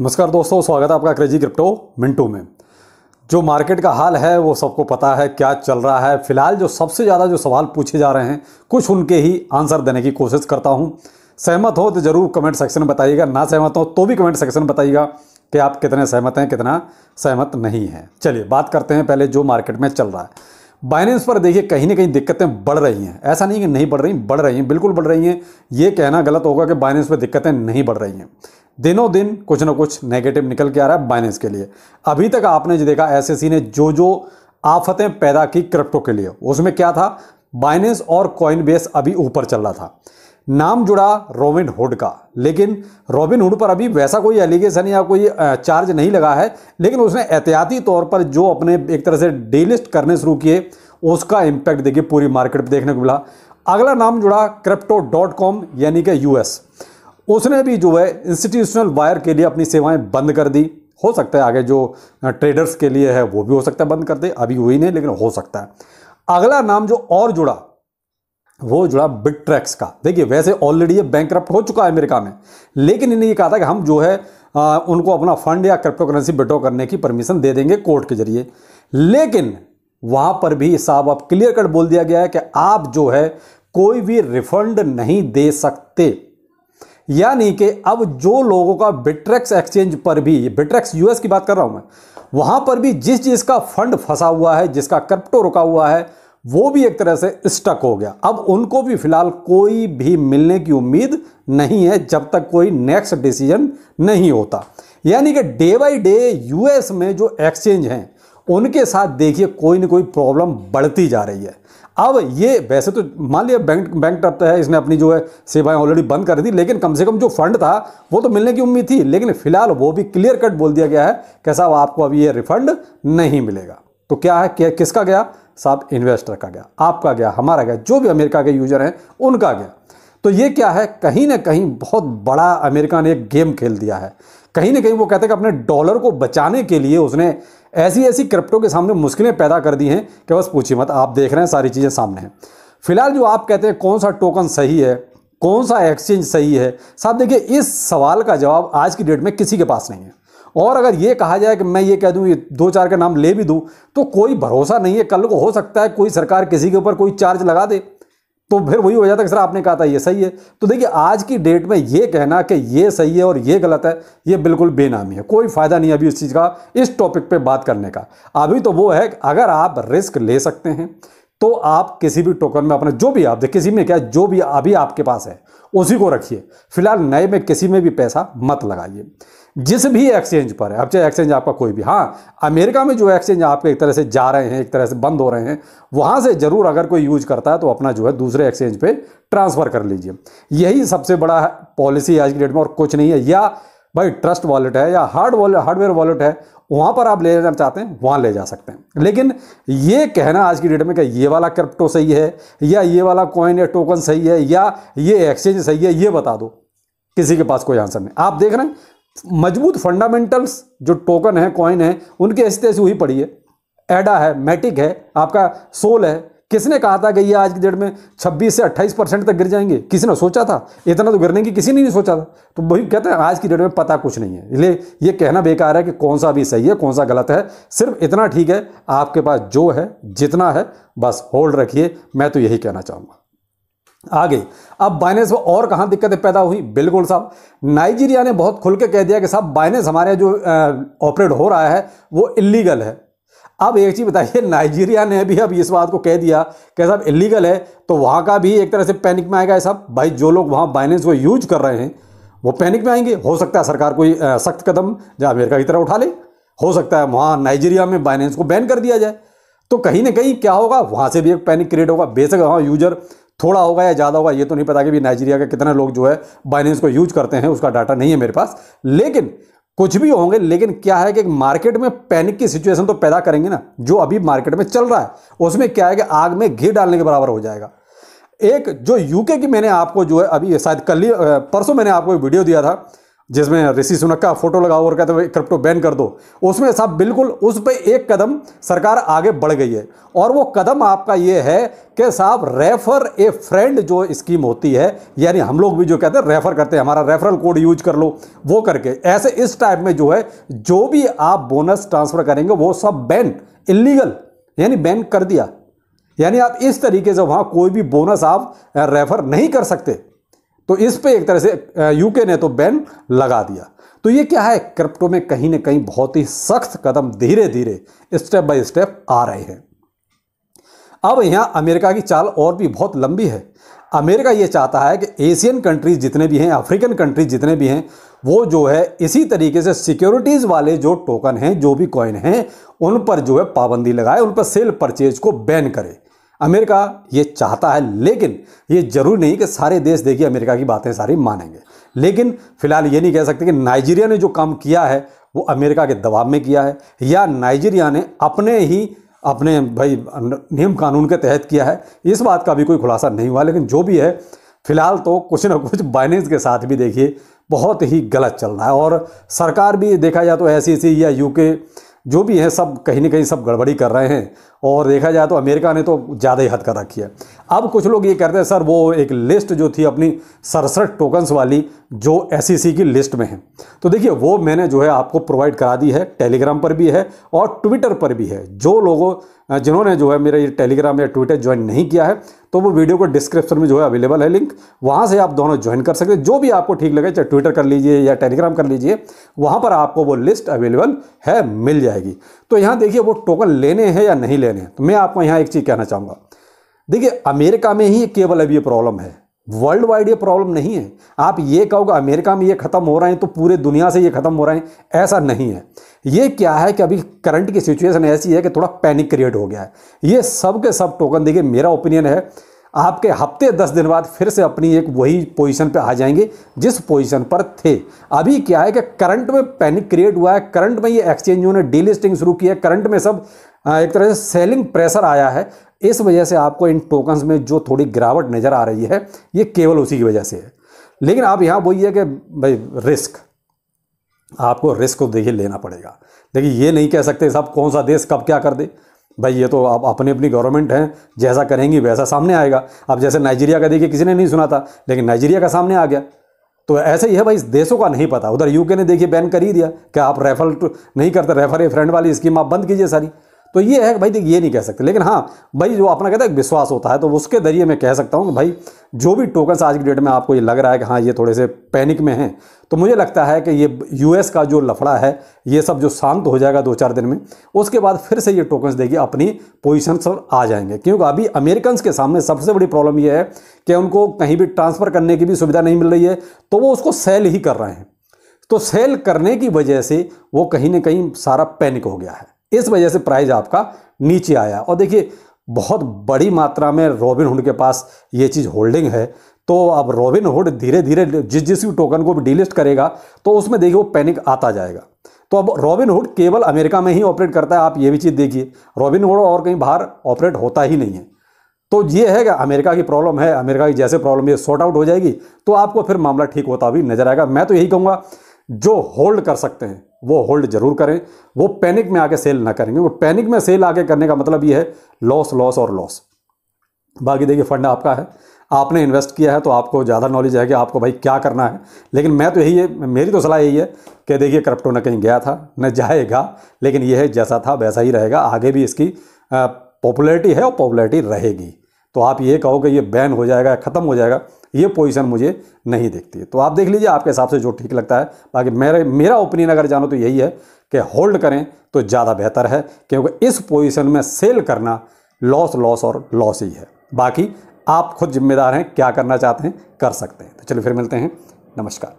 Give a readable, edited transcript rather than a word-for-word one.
नमस्कार दोस्तों, स्वागत है आपका क्रेजी क्रिप्टो मिंटू में। जो मार्केट का हाल है वो सबको पता है क्या चल रहा है। फिलहाल जो सबसे ज़्यादा जो सवाल पूछे जा रहे हैं कुछ उनके ही आंसर देने की कोशिश करता हूं। सहमत हो तो ज़रूर कमेंट सेक्शन में बताइएगा, ना सहमत हो तो भी कमेंट सेक्शन में बताइएगा कि आप कितने सहमत हैं, कितना सहमत नहीं हैं। चलिए बात करते हैं पहले जो मार्केट में चल रहा है। बाइनेंस पर देखिए कहीं ना कहीं दिक्कतें बढ़ रही हैं। ऐसा नहीं कि नहीं बढ़ रही, बढ़ रही हैं, बिल्कुल बढ़ रही हैं। ये कहना गलत होगा कि बाइनेंस पर दिक्कतें नहीं बढ़ रही हैं। दिनों दिन कुछ ना कुछ नेगेटिव निकल के आ रहा है बाइनेंस के लिए। अभी तक आपने जो देखा एसएससी ने जो आफतें पैदा की क्रिप्टो के लिए, उसमें क्या था, बाइनेंस और कॉइनबेस अभी ऊपर चल रहा था। नाम जुड़ा रॉबिनहुड का, लेकिन रॉबिनहुड पर अभी वैसा कोई एलिगेशन या कोई चार्ज नहीं लगा है, लेकिन उसने एहतियाती तौर पर जो अपने एक तरह से डीलिस्ट करने शुरू किए उसका इंपैक्ट देखिए पूरी मार्केट पर देखने को मिला। अगला नाम जुड़ा crypto.com यानी कि यूएस, उसने भी जो है इंस्टीट्यूशनल बायर के लिए अपनी सेवाएं बंद कर दी। हो सकता है आगे जो ट्रेडर्स के लिए है वो भी हो सकता है बंद कर दे, अभी हुई नहीं लेकिन हो सकता है। अगला नाम जो और जुड़ा वो जुड़ा बिटट्रैक्स का। देखिए वैसे ऑलरेडी ये बैंकरप्ट हो चुका है अमेरिका में, लेकिन इन्हें ये कहा था कि हम जो है उनको अपना फंड या क्रिप्टो करेंसी विड्रॉ करने की परमिशन दे देंगे कोर्ट के जरिए। लेकिन वहां पर भी साहब अब क्लियर कट बोल दिया गया है कि आप जो है कोई भी रिफंड नहीं दे सकते। यानी कि अब जो लोगों का बिटट्रैक्स एक्सचेंज पर भी, बिटट्रैक्स यूएस की बात कर रहा हूं मैं, वहां पर भी जिस चीज का फंड फंसा हुआ है, जिसका क्रिप्टो रुका हुआ है, वो भी एक तरह से स्टक हो गया। अब उनको भी फिलहाल कोई भी मिलने की उम्मीद नहीं है जब तक कोई नेक्स्ट डिसीजन नहीं होता। यानी कि डे बाय डे यूएस में जो एक्सचेंज हैं उनके साथ देखिए कोई ना कोई प्रॉब्लम बढ़ती जा रही है। अब ये वैसे तो मान लिया बैंक टप है, इसने अपनी जो है सेवाएं ऑलरेडी बंद कर दी, लेकिन कम से कम जो फंड था वो तो मिलने की उम्मीद थी। लेकिन फिलहाल वो भी क्लियर कट बोल दिया गया है कि साहब आपको अभी ये रिफंड नहीं मिलेगा। तो क्या है, किसका गया साहब? इन्वेस्टर का गया, आपका गया, हमारा गया, जो भी अमेरिका के यूजर हैं उनका गया। तो ये क्या है, कहीं ना कहीं बहुत बड़ा अमेरिका ने एक गेम खेल दिया है। कहीं ना कहीं वो कहते हैं कि अपने डॉलर को बचाने के लिए उसने ऐसी ऐसी क्रिप्टो के सामने मुश्किलें पैदा कर दी हैं कि बस पूछिए मत। आप देख रहे हैं सारी चीज़ें सामने हैं। फिलहाल जो आप कहते हैं कौन सा टोकन सही है, कौन सा एक्सचेंज सही है, साहब देखिए इस सवाल का जवाब आज की डेट में किसी के पास नहीं है। और अगर ये कहा जाए कि मैं ये कह दूं, ये दो चार के नाम ले भी दूं, तो कोई भरोसा नहीं है। कल को हो सकता है कोई सरकार किसी के ऊपर कोई चार्ज लगा दे, तो फिर वही हो जाता है कि सर आपने कहा था ये सही है। तो देखिए आज की डेट में ये कहना कि ये सही है और ये गलत है, ये बिल्कुल बेनामी है। कोई फायदा नहीं अभी इस चीज़ का, इस टॉपिक पे बात करने का। अभी तो वो है कि अगर आप रिस्क ले सकते हैं तो आप किसी भी टोकन में अपना जो भी आप देखिए, किसी में क्या जो भी अभी आपके पास है उसी को रखिए। फिलहाल नए में किसी में भी पैसा मत लगाइए, जिस भी एक्सचेंज पर है। अब चाहे एक्सचेंज आपका कोई भी, हाँ अमेरिका में जो एक्सचेंज आपके एक तरह से जा रहे हैं, एक तरह से बंद हो रहे हैं, वहां से जरूर अगर कोई यूज करता है तो अपना जो है दूसरे एक्सचेंज पे ट्रांसफर कर लीजिए। यही सबसे बड़ा पॉलिसी आज की डेट में, और कुछ नहीं है। या भाई ट्रस्ट वॉलेट है या हार्डवेयर वॉलेट है, वहां पर आप ले जाना चाहते हैं वहां ले जा सकते हैं। लेकिन ये कहना आज की डेट में कि ये वाला क्रिप्टो सही है या ये वाला कॉइन या टोकन सही है या ये एक्सचेंज सही है, ये बता दो, किसी के पास कोई आंसर नहीं। आप देख रहे हैं मजबूत फंडामेंटल्स जो टोकन है, कॉइन है, उनकी ऐसी तैसी हुई पड़ी है। एडा है, मैटिक है, आपका सोल है। किसने कहा था कि ये आज की डेट में 26 से 28% तक गिर जाएंगे? किसी ने सोचा था? इतना तो गिरने की किसी ने नहीं सोचा था। तो वही कहते हैं आज की डेट में पता कुछ नहीं है, इसलिए ये कहना बेकार है कि कौन सा भी सही है कौन सा गलत है। सिर्फ इतना ठीक है, आपके पास जो है जितना है बस होल्ड रखिए। मैं तो यही कहना चाहूँगा। आगे अब बाइनेंस में और कहां दिक्कतें पैदा हुई? बिल्कुल साहब, नाइजीरिया ने बहुत खुल के कह दिया कि साहब बाइनेंस हमारे जो ऑपरेट हो रहा है वो इलीगल है। अब एक चीज बताइए, नाइजीरिया ने भी अब इस बात को कह दिया कि साहब इलीगल है, तो वहां का भी एक तरह से पैनिक में आएगा साहब। भाई जो लोग वहां बाइनेंस को यूज कर रहे हैं वो पैनिक में आएंगे। हो सकता है सरकार कोई सख्त कदम जो अमेरिका की तरह उठा ले, हो सकता है वहां नाइजीरिया में बाइनेंस को बैन कर दिया जाए। तो कहीं ना कहीं क्या होगा, वहां से भी एक पैनिक क्रिएट होगा। बेशक वहां यूजर थोड़ा होगा या ज़्यादा होगा, ये तो नहीं पता कि भी नाइजीरिया के कितने लोग जो है बाइनेंस को यूज करते हैं, उसका डाटा नहीं है मेरे पास। लेकिन कुछ भी होंगे, लेकिन क्या है कि मार्केट में पैनिक की सिचुएशन तो पैदा करेंगे ना। जो अभी मार्केट में चल रहा है उसमें क्या है कि आग में घी डालने के बराबर हो जाएगा। एक जो यूके की मैंने आपको जो है अभी शायद कल ही परसों मैंने आपको एक वीडियो दिया था, जिसमें ऋषि सुनक का फोटो लगाओ और कहते हैं क्रिप्टो बैन कर दो, उसमें साहब बिल्कुल उस पर एक कदम सरकार आगे बढ़ गई है। और वो कदम आपका ये है कि साहब रेफर ए फ्रेंड जो स्कीम होती है, यानी हम लोग भी जो कहते हैं रेफर करते हैं, हमारा रेफरल कोड यूज कर लो, वो करके ऐसे इस टाइप में जो है जो भी आप बोनस ट्रांसफर करेंगे वो सब बैन, इलीगल यानी बैन कर दिया। यानी आप इस तरीके से वहां कोई भी बोनस आप रेफर नहीं कर सकते। तो इस पे एक तरह से यूके ने तो बैन लगा दिया। तो ये क्या है, क्रिप्टो में कहीं ना कहीं बहुत ही सख्त कदम धीरे धीरे स्टेप बाय स्टेप आ रहे हैं। अब यहां अमेरिका की चाल और भी बहुत लंबी है। अमेरिका ये चाहता है कि एशियन कंट्रीज जितने भी हैं, अफ्रीकन कंट्रीज जितने भी हैं, वो जो है इसी तरीके से सिक्योरिटीज वाले जो टोकन हैं, जो भी कॉइन हैं, उन पर जो है पाबंदी लगाए, उन पर सेल परचेज को बैन करे। अमेरिका ये चाहता है, लेकिन ये जरूरी नहीं कि सारे देश देखिए अमेरिका की बातें सारी मानेंगे। लेकिन फिलहाल ये नहीं कह सकते कि नाइजीरिया ने जो काम किया है वो अमेरिका के दबाव में किया है, या नाइजीरिया ने अपने भाई नियम कानून के तहत किया है। इस बात का भी कोई खुलासा नहीं हुआ। लेकिन जो भी है फिलहाल तो कुछ ना कुछ बाइनेंस के साथ भी देखिए बहुत ही गलत चल रहा है। और सरकार भी देखा जाए तो ऐसी या यूके जो भी है सब कहीं ना कहीं सब गड़बड़ी कर रहे हैं। और देखा जाए तो अमेरिका ने तो ज़्यादा ही हद कर रखी है। अब कुछ लोग ये कहते हैं सर वो एक लिस्ट जो थी अपनी 67 टोकन्स वाली जो SEC की लिस्ट में है, तो देखिए वो मैंने जो है आपको प्रोवाइड करा दी है, टेलीग्राम पर भी है और ट्विटर पर भी है। जो लोगों जिन्होंने जो है मेरा ये टेलीग्राम या ट्विटर ज्वाइन नहीं किया है तो वो वीडियो को डिस्क्रिप्शन में जो है अवेलेबल है लिंक, वहाँ से आप दोनों ज्वाइन कर सकते हैं। जो भी आपको ठीक लगे, चाहे ट्विटर कर लीजिए या टेलीग्राम कर लीजिए, वहाँ पर आपको वो लिस्ट अवेलेबल है, मिल जाएगी। तो यहाँ देखिए वो टोकन लेने हैं या नहीं लेने हैं। तो मैं आपको यहाँ एक चीज़ कहना चाहूँगा, देखिए अमेरिका में ही केवल अभी ये प्रॉब्लम है, वर्ल्ड वाइड ये प्रॉब्लम नहीं है। आप ये कहोगे अमेरिका में ये खत्म हो रहे हैं तो पूरे दुनिया से ये खत्म हो रहे हैं, ऐसा नहीं है। ये क्या है कि अभी करंट की सिचुएशन ऐसी है कि थोड़ा पैनिक क्रिएट हो गया है। ये सब के सब टोकन देखिए मेरा ओपिनियन है आपके हफ्ते 10 दिन बाद फिर से अपनी एक वही पोजीशन पे आ जाएंगे जिस पोजीशन पर थे। अभी क्या है कि करंट में पैनिक क्रिएट हुआ है, करंट में ये एक्सचेंजों ने डीलिस्टिंग शुरू की है, करंट में सब एक तरह से सेलिंग प्रेशर आया है। इस वजह से आपको इन टोकन्स में जो थोड़ी गिरावट नज़र आ रही है ये केवल उसी की वजह से है। लेकिन आप यहाँ वही है कि भाई रिस्क, आपको रिस्क को देखिए लेना पड़ेगा। देखिए ये नहीं कह सकते साहब कौन सा देश कब क्या कर दे, भाई ये तो आप अपनी गवर्नमेंट है, जैसा करेंगी वैसा सामने आएगा। अब जैसे नाइजीरिया का देखिए किसी ने नहीं सुना था, लेकिन नाइजीरिया का सामने आ गया। तो ऐसे ही है भाई, देशों का नहीं पता। उधर यूके ने देखिए बैन कर ही दिया कि आप रेफर नहीं करते, रेफर ए फ्रेंड वाली स्कीम आप बंद कीजिए सारी। तो ये है भाई देखिए ये नहीं कह सकते। लेकिन हाँ भाई जो अपना कहता है विश्वास होता है, तो उसके जरिए मैं कह सकता हूँ कि भाई जो भी टोकन्स आज की डेट में आपको ये लग रहा है कि हाँ ये थोड़े से पैनिक में हैं, तो मुझे लगता है कि ये US का जो लफड़ा है ये सब जो शांत हो जाएगा 2-4 दिन में, उसके बाद फिर से ये टोकन्स देखिए अपनी पोजीशन पर आ जाएंगे। क्योंकि अभी अमेरिकन के सामने सबसे बड़ी प्रॉब्लम ये है कि उनको कहीं भी ट्रांसफ़र करने की भी सुविधा नहीं मिल रही है, तो वो उसको सेल ही कर रहे हैं। तो सेल करने की वजह से वो कहीं ना कहीं सारा पैनिक हो गया है, इस वजह से प्राइस आपका नीचे आया। और देखिए बहुत बड़ी मात्रा में रॉबिनहुड के पास ये चीज़ होल्डिंग है, तो अब रॉबिनहुड धीरे धीरे जिस भी टोकन को भी डीलिस्ट करेगा तो उसमें देखिए वो पैनिक आता जाएगा। तो अब रॉबिनहुड केवल अमेरिका में ही ऑपरेट करता है, आप ये भी चीज़ देखिए, रॉबिनहुड और कहीं बाहर ऑपरेट होता ही नहीं है। तो ये है कि अमेरिका की प्रॉब्लम है, अमेरिका की जैसे प्रॉब्लम ये सॉर्ट आउट हो जाएगी तो आपको फिर मामला ठीक होता भी नजर आएगा। मैं तो यही कहूँगा जो होल्ड कर सकते हैं वो होल्ड जरूर करें, वो पैनिक में आके सेल ना करेंगे। वो पैनिक में सेल आके करने का मतलब ये है लॉस लॉस और लॉस। बाकी देखिए फंड आपका है, आपने इन्वेस्ट किया है तो आपको ज़्यादा नॉलेज है कि आपको भाई क्या करना है। लेकिन मैं तो यही है, मेरी तो सलाह यही है कि देखिए क्रिप्टो न कहीं गया था न जाएगा, लेकिन यह है जैसा था वैसा ही रहेगा। आगे भी इसकी पॉपुलैरिटी है और पॉपुलैरिटी रहेगी। तो आप ये कहो कि ये बैन हो जाएगा, ख़त्म हो जाएगा, ये पोजीशन मुझे नहीं दिखती है। तो आप देख लीजिए आपके हिसाब से जो ठीक लगता है। बाकी मेरा ओपिनियन अगर जानो तो यही है कि होल्ड करें तो ज़्यादा बेहतर है, क्योंकि इस पोजीशन में सेल करना लॉस लॉस और लॉस ही है। बाकी आप खुद जिम्मेदार हैं, क्या करना चाहते हैं कर सकते हैं। तो चलिए फिर मिलते हैं, नमस्कार।